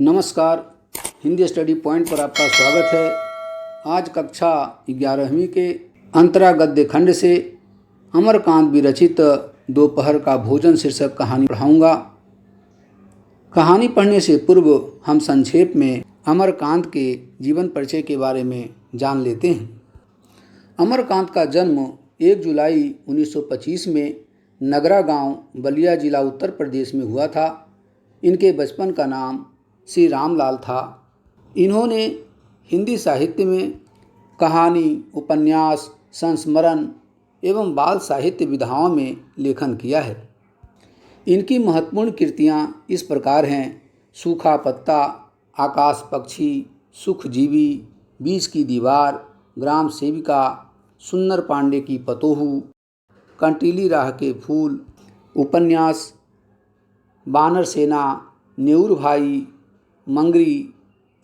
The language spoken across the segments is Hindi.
नमस्कार। हिंदी स्टडी पॉइंट पर आपका स्वागत है। आज कक्षा 11वीं के अंतरा गद्य खंड से अमरकांत विरचित दोपहर का भोजन शीर्षक कहानी पढ़ाऊंगा। कहानी पढ़ने से पूर्व हम संक्षेप में अमरकांत के जीवन परिचय के बारे में जान लेते हैं। अमरकांत का जन्म 1 जुलाई 1925 में नगरा गांव, बलिया जिला, उत्तर प्रदेश में हुआ था। इनके बचपन का नाम श्री रामलाल था। इन्होंने हिंदी साहित्य में कहानी, उपन्यास, संस्मरण एवं बाल साहित्य विधाओं में लेखन किया है। इनकी महत्वपूर्ण कृतियाँ इस प्रकार हैं: सूखा पत्ता, आकाश पक्षी, सुखजीवी, बीच की दीवार, ग्राम सेविका, सुन्नर पांडे की पतोहू, कंटीली राह के फूल, उपन्यास बानर सेना, नेऊर भाई, मंगरी,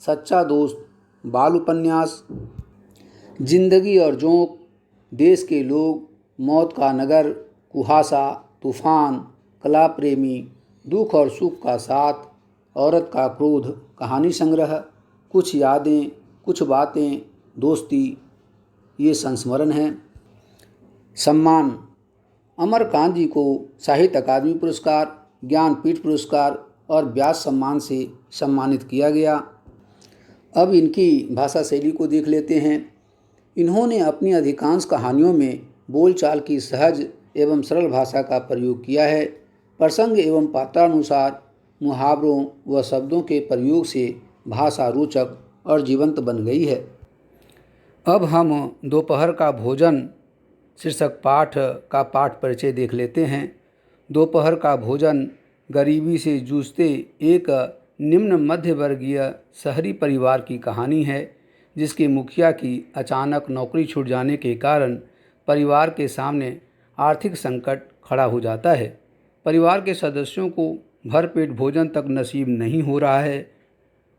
सच्चा दोस्त, बाल उपन्यास, जिंदगी और जोंक, देश के लोग, मौत का नगर, कुहासा, तूफान, कला प्रेमी, दुख और सुख का साथ, औरत का क्रोध, कहानी संग्रह, कुछ यादें, कुछ बातें, दोस्ती, ये संस्मरण हैं। सम्मान: अमरकांत जी को साहित्य अकादमी पुरस्कार, ज्ञानपीठ पुरस्कार और व्यास सम्मान से सम्मानित किया गया। अब इनकी भाषा शैली को देख लेते हैं। इन्होंने अपनी अधिकांश कहानियों में बोलचाल की सहज एवं सरल भाषा का प्रयोग किया है। प्रसंग एवं पात्रानुसार मुहावरों व शब्दों के प्रयोग से भाषा रोचक और जीवंत बन गई है। अब हम दोपहर का भोजन शीर्षक पाठ का पाठ परिचय देख लेते हैं। दोपहर का भोजन गरीबी से जूझते एक निम्न मध्य वर्गीय शहरी परिवार की कहानी है, जिसके मुखिया की अचानक नौकरी छूट जाने के कारण परिवार के सामने आर्थिक संकट खड़ा हो जाता है। परिवार के सदस्यों को भरपेट भोजन तक नसीब नहीं हो रहा है।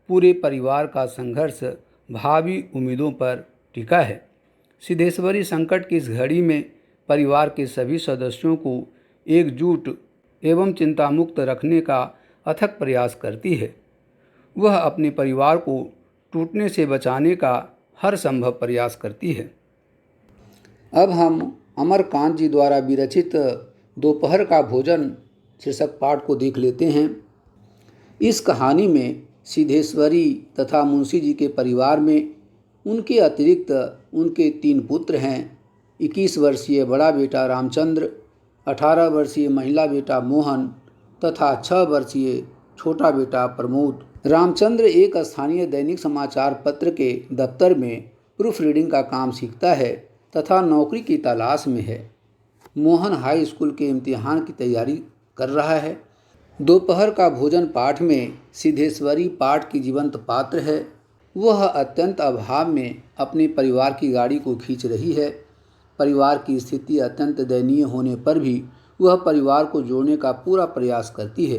पूरे परिवार का संघर्ष भावी उम्मीदों पर टिका है। सिद्धेश्वरी संकट की इस घड़ी में परिवार के सभी सदस्यों को एकजुट एवं चिंतामुक्त रखने का अथक प्रयास करती है। वह अपने परिवार को टूटने से बचाने का हर संभव प्रयास करती है। अब हम अमरकांत जी द्वारा विरचित दोपहर का भोजन शीर्षक पाठ को देख लेते हैं। इस कहानी में सिद्धेश्वरी तथा मुंशी जी के परिवार में उनके अतिरिक्त उनके 3 पुत्र हैं। 21 वर्षीय बड़ा बेटा रामचंद्र, 18 वर्षीय महिला बेटा मोहन तथा 6 वर्षीय छोटा बेटा प्रमोद। रामचंद्र एक स्थानीय दैनिक समाचार पत्र के दफ्तर में प्रूफ रीडिंग का काम सीखता है तथा नौकरी की तलाश में है। मोहन हाई स्कूल के इम्तिहान की तैयारी कर रहा है। दोपहर का भोजन पाठ में सिद्धेश्वरी पाठ की जीवंत पात्र है। वह अत्यंत अभाव में अपने परिवार की गाड़ी को खींच रही है। परिवार की स्थिति अत्यंत दयनीय होने पर भी वह परिवार को जोड़ने का पूरा प्रयास करती है।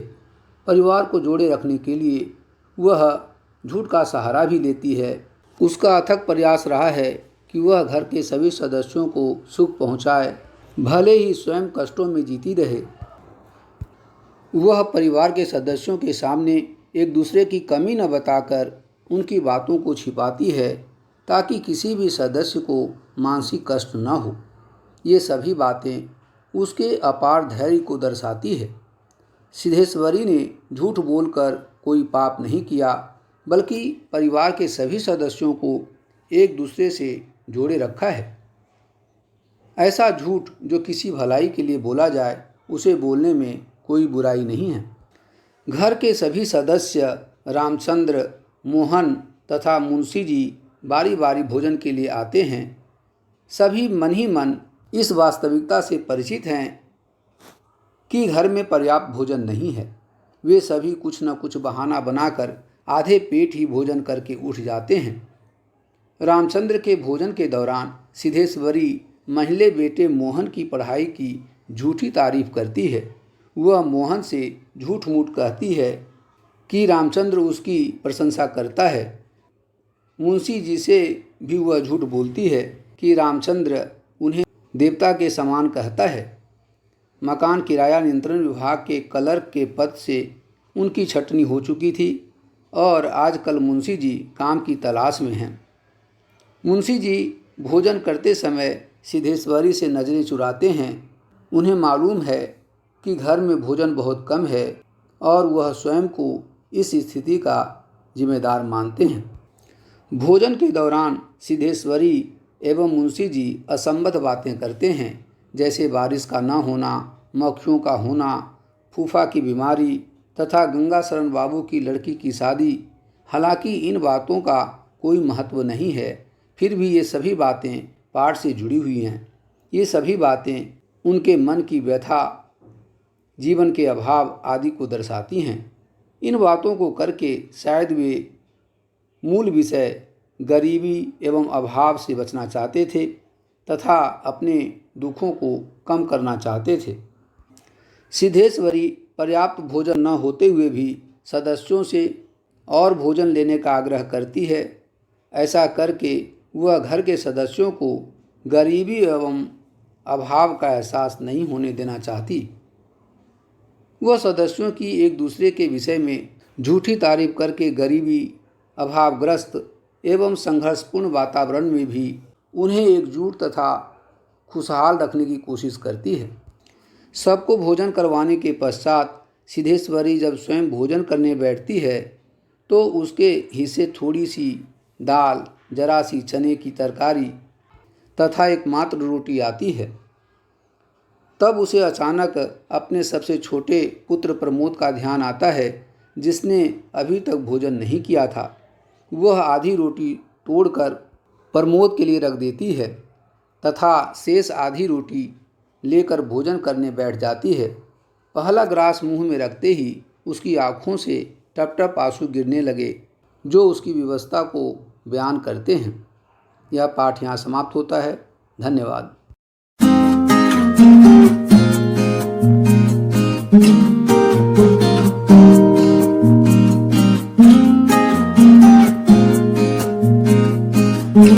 परिवार को जोड़े रखने के लिए वह झूठ का सहारा भी लेती है। उसका अथक प्रयास रहा है कि वह घर के सभी सदस्यों को सुख पहुंचाए, भले ही स्वयं कष्टों में जीती रहे। वह परिवार के सदस्यों के सामने एक दूसरे की कमी न बताकर उनकी बातों को छिपाती है, ताकि किसी भी सदस्य को मानसिक कष्ट न हो। ये सभी बातें उसके अपार धैर्य को दर्शाती है। सिद्धेश्वरी ने झूठ बोलकर कोई पाप नहीं किया, बल्कि परिवार के सभी सदस्यों को एक दूसरे से जोड़े रखा है। ऐसा झूठ जो किसी भलाई के लिए बोला जाए, उसे बोलने में कोई बुराई नहीं है। घर के सभी सदस्य रामचंद्र, मोहन तथा मुंशी जी बारी बारी भोजन के लिए आते हैं। सभी मन ही मन इस वास्तविकता से परिचित हैं कि घर में पर्याप्त भोजन नहीं है। वे सभी कुछ न कुछ बहाना बनाकर आधे पेट ही भोजन करके उठ जाते हैं। रामचंद्र के भोजन के दौरान सिद्धेश्वरी महले बेटे मोहन की पढ़ाई की झूठी तारीफ करती है। वह मोहन से झूठ मूठ कहती है कि रामचंद्र उसकी प्रशंसा करता है। मुंशी जी से भी वह झूठ बोलती है कि रामचंद्र उन्हें देवता के समान कहता है। मकान किराया नियंत्रण विभाग के क्लर्क के पद से उनकी छटनी हो चुकी थी। और आजकल मुंशी जी काम की तलाश में हैं। मुंशी जी भोजन करते समय सिद्धेश्वरी से नज़रें चुराते हैं। उन्हें मालूम है कि घर में भोजन बहुत कम है और वह स्वयं को इस स्थिति का जिम्मेदार मानते हैं। भोजन के दौरान सिद्धेश्वरी एवं मुंशी जी असंबद्ध बातें करते हैं, जैसे बारिश का न होना, मक्खियों का होना, फूफा की बीमारी तथा गंगा शरण बाबू की लड़की की शादी। हालांकि इन बातों का कोई महत्व नहीं है, फिर भी ये सभी बातें पाठ से जुड़ी हुई हैं। ये सभी बातें उनके मन की व्यथा, जीवन के अभाव आदि को दर्शाती हैं। इन बातों को करके शायद वे मूल विषय गरीबी एवं अभाव से बचना चाहते थे तथा अपने दुखों को कम करना चाहते थे। सिद्धेश्वरी पर्याप्त भोजन न होते हुए भी सदस्यों से और भोजन लेने का आग्रह करती है। ऐसा करके वह घर के सदस्यों को गरीबी एवं अभाव का एहसास नहीं होने देना चाहती। वह सदस्यों की एक दूसरे के विषय में झूठी तारीफ करके गरीबी, अभावग्रस्त एवं संघर्षपूर्ण वातावरण में भी उन्हें एकजुट तथा खुशहाल रखने की कोशिश करती है। सबको भोजन करवाने के पश्चात सिद्धेश्वरी जब स्वयं भोजन करने बैठती है तो उसके हिस्से थोड़ी सी दाल, जरा सी चने की तरकारी तथा एकमात्र रोटी आती है। तब उसे अचानक अपने सबसे छोटे पुत्र प्रमोद का ध्यान आता है, जिसने अभी तक भोजन नहीं किया था। वह आधी रोटी तोड़कर प्रमोद के लिए रख देती है तथा शेष आधी रोटी लेकर भोजन करने बैठ जाती है। पहला ग्रास मुंह में रखते ही उसकी आँखों से टप टप आंसू गिरने लगे, जो उसकी विवशता को बयान करते हैं। यह पाठ यहाँ समाप्त होता है। धन्यवाद।